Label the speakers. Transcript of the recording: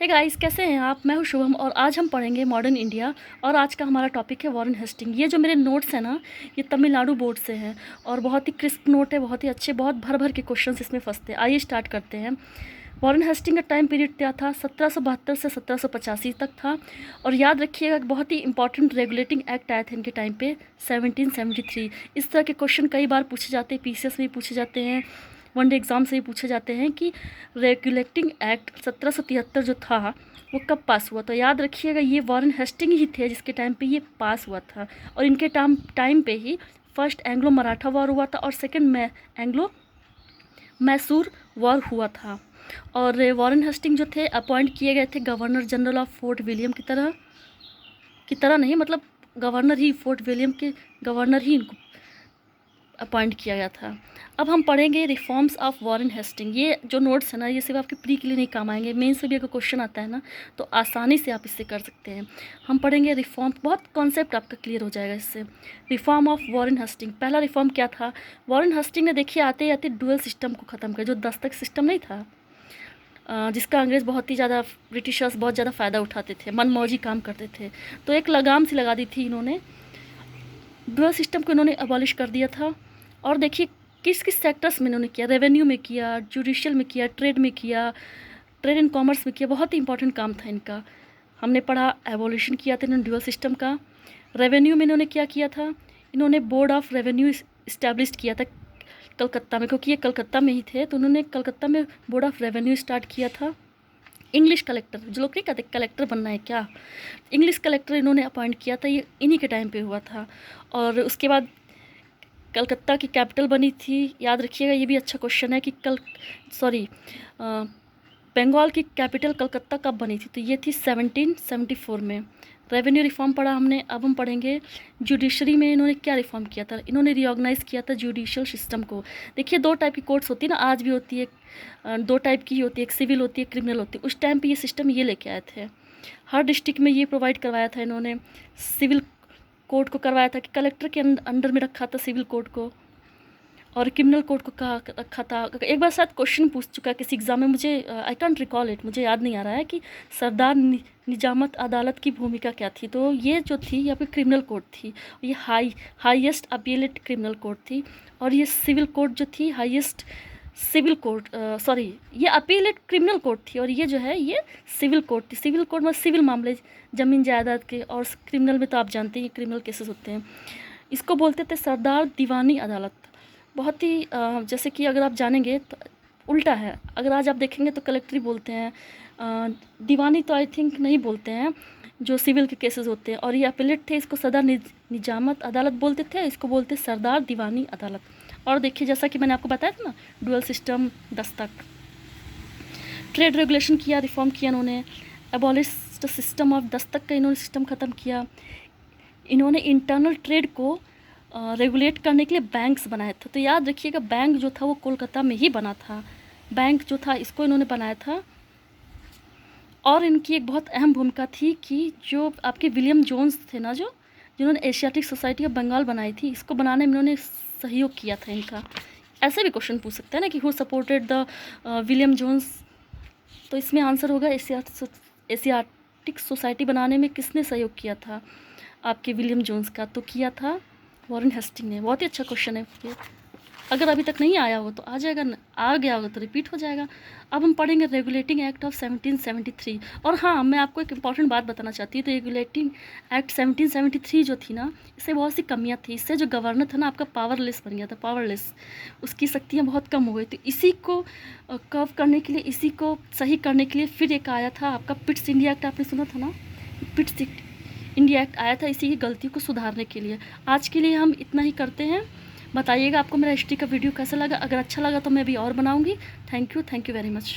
Speaker 1: Hey guys, कैसे हैं आप। मैं हूं शुभम और आज हम पढ़ेंगे मॉडर्न इंडिया। और आज का हमारा टॉपिक है वॉरेन हेस्टिंग। ये जो मेरे नोट्स हैं ना, ये तमिलनाडु बोर्ड से हैं और बहुत ही क्रिस्प नोट है, बहुत ही अच्छे, बहुत भर भर के क्वेश्चंस इसमें फंसते हैं। आइए स्टार्ट करते हैं। वॉरेन हेस्टिंग का टाइम पीरियड क्या था? 1772 से 1785 तक था। और याद रखिएगा, बहुत ही इंपॉर्टेंट रेगुलेटिंग एक्ट आए थे इनके टाइम पे, 1773। इस तरह के क्वेश्चन कई बार पूछे जाते हैं, पीसीएस में भी पूछे जाते हैं, वनडे एग्ज़ाम से भी पूछे जाते हैं कि रेगुलेटिंग एक्ट 1773 जो था वो कब पास हुआ। तो याद रखिएगा, ये वॉरेन हेस्टिंग ही थे जिसके टाइम पे ये पास हुआ था। और इनके टाइम पे ही फर्स्ट एंग्लो मराठा वॉर हुआ था और सेकंड में एंग्लो मैसूर वॉर हुआ था। और वॉरेन हेस्टिंग जो थे अपॉइंट किए गए थे governor general of fort William की तरह नहीं, मतलब गवर्नर ही, फोर्ट विलियम के गवर्नर ही इनको अपॉइंट किया गया था। अब हम पढ़ेंगे रिफॉर्म्स ऑफ वॉरेन हेस्टिंग। ये जो नोट्स है ना, ये सिर्फ आपके प्री के लिए नहीं काम आएंगे, मेन से भी अगर क्वेश्चन आता है ना तो आसानी से आप इससे कर सकते हैं। हम पढ़ेंगे रिफॉर्म, बहुत कॉन्सेप्ट आपका क्लियर हो जाएगा इससे। रिफॉर्म ऑफ वॉरेन हेस्टिंग, पहला रिफॉर्म क्या था? वॉरेन हेस्टिंग ने देखिए आते आते डुअल सिस्टम को ख़त्म किया, जो दस्तक सिस्टम नहीं था, जिसका अंग्रेज़ बहुत ही ज़्यादा, ब्रिटिशर्स बहुत ज़्यादा फ़ायदा उठाते थे, मनमौजी काम करते थे। तो एक लगाम सी लगा दी थी इन्होंने, डुअल सिस्टम को इन्होंने अबॉलिश कर दिया था। और देखिए किस किस सेक्टर्स में इन्होंने किया, रेवेन्यू में किया, जुडिशियल में किया, ट्रेड में किया, ट्रेड एंड कॉमर्स में किया। बहुत ही इंपॉर्टेंट काम था इनका। हमने पढ़ा एवोल्यूशन किया था इन्होंने डुअल सिस्टम का। रेवेन्यू में इन्होंने क्या किया था? इन्होंने बोर्ड ऑफ रेवेन्यू इस्टेब्लिश किया था कलकत्ता में, क्योंकि ये कलकत्ता में ही थे तो उन्होंने कलकत्ता में बोर्ड ऑफ रेवेन्यू स्टार्ट किया था। इंग्लिश कलेक्टर, जो लोग नहीं कहते कलेक्टर बनना है क्या, इंग्लिश कलेक्टर इन्होंने अपॉइंट किया था, ये इन्हीं के टाइम पे हुआ था। और उसके बाद कलकत्ता की कैपिटल बनी थी। याद रखिएगा, ये भी अच्छा क्वेश्चन है कि बंगाल की कैपिटल कलकत्ता कब बनी थी? तो ये थी 1774 में। रेवेन्यू रिफॉर्म पढ़ा हमने। अब हम पढ़ेंगे जुडिशरी में इन्होंने क्या रिफॉर्म किया था। इन्होंने रिऑर्गेनाइज़ किया था जुडिशियल सिस्टम को। देखिए दो टाइप की कोर्ट्स होती है ना, आज भी होती है, दो टाइप की होती है, एक सिविल होती है, क्रिमिनल होती है। उस टाइम पे ये सिस्टम ये लेके आए थे, हर डिस्ट्रिक्ट में ये प्रोवाइड करवाया था इन्होंने। सिविल कोर्ट को करवाया था कि कलेक्टर के अंडर में रखा था सिविल कोर्ट को, और क्रिमिनल कोर्ट को कहा रखा था। एक बार शायद क्वेश्चन पूछ चुका है किसी एग्ज़ाम में, मुझे आई कैंट रिकॉल इट, मुझे याद नहीं आ रहा है कि सरदार निजामत अदालत की भूमिका क्या थी। तो ये जो थी यहाँ पे क्रिमिनल कोर्ट थी, ये हाईएस्ट अपीलेट क्रिमिनल कोर्ट थी। और ये सिविल कोर्ट जो थी हाईएस्ट सिविल कोर्ट, ये अपीलेट क्रिमिनल कोर्ट थी। और ये जो है ये सिविल कोर्ट थी। सिविल कोर्ट में सिविल मामले, ज़मीन जायदाद के, और क्रिमिनल में तो आप जानते हैं क्रिमिनल केसेस होते हैं। इसको बोलते थे सरदार दीवानी अदालत। बहुत ही जैसे कि अगर आप जानेंगे तो उल्टा है, अगर आज आप देखेंगे तो कलेक्ट्री बोलते हैं, दीवानी तो आई थिंक नहीं बोलते हैं, जो सिविल के केसेस होते हैं। और ये अपीलेट थे, इसको सरदार निजामत अदालत बोलते थे, इसको बोलते सरदार दीवानी अदालत। और देखिए जैसा कि मैंने आपको बताया था ना, dual system, Dastak, trade regulation किया, रिफॉर्म किया इन्होंने। Abolish the system of Dastak का इन्होंने सिस्टम ख़त्म किया। इन्होंने इंटरनल ट्रेड को रेगुलेट करने के लिए बैंक्स बनाए थे। तो याद रखिएगा, बैंक जो था वो कोलकाता में ही बना था, बैंक जो था इसको इन्होंने बनाया था। और इनकी एक बहुत अहम भूमिका थी कि जो आपके विलियम जोन्स थे ना, जिन्होंने एशियाटिक सोसाइटी ऑफ बंगाल बनाई थी, इसको बनाने में इन्होंने सहयोग किया था इनका। ऐसे भी क्वेश्चन पूछ सकते हैं ना कि who supported the William Jones, तो इसमें आंसर होगा एशियाटिक सोसाइटी बनाने में किसने सहयोग किया था? आपके विलियम जोन्स का। तो किया था वॉरेन हेस्टिंग ने। बहुत ही अच्छा क्वेश्चन है ये, अगर अभी तक नहीं आया हो तो आ जाएगा, आ गया होगा तो रिपीट हो जाएगा। अब हम पढ़ेंगे रेगुलेटिंग एक्ट ऑफ 1773। और हाँ, मैं आपको एक इंपॉर्टेंट बात बताना चाहती हूँ। तो रेगुलेटिंग एक्ट 1773 जो थी ना, इससे बहुत सी कमियाँ थी। इससे जो गवर्नर था ना आपका पावरलेस बन गया था, पावरलेस, उसकी शक्तियाँ बहुत कम हो गई। तो इसी को कर्व करने के लिए, इसी को सही करने के लिए फिर एक आया था आपका पिट्स इंडिया एक्ट, आपने सुना था ना, पिट्स इंडिया एक्ट आया था इसी की गलती को सुधारने के लिए। आज के लिए हम इतना ही करते हैं। बताइएगा आपको मेरा हिस्ट्री का वीडियो कैसा लगा। अगर अच्छा लगा तो मैं अभी और बनाऊंगी। Thank you very much.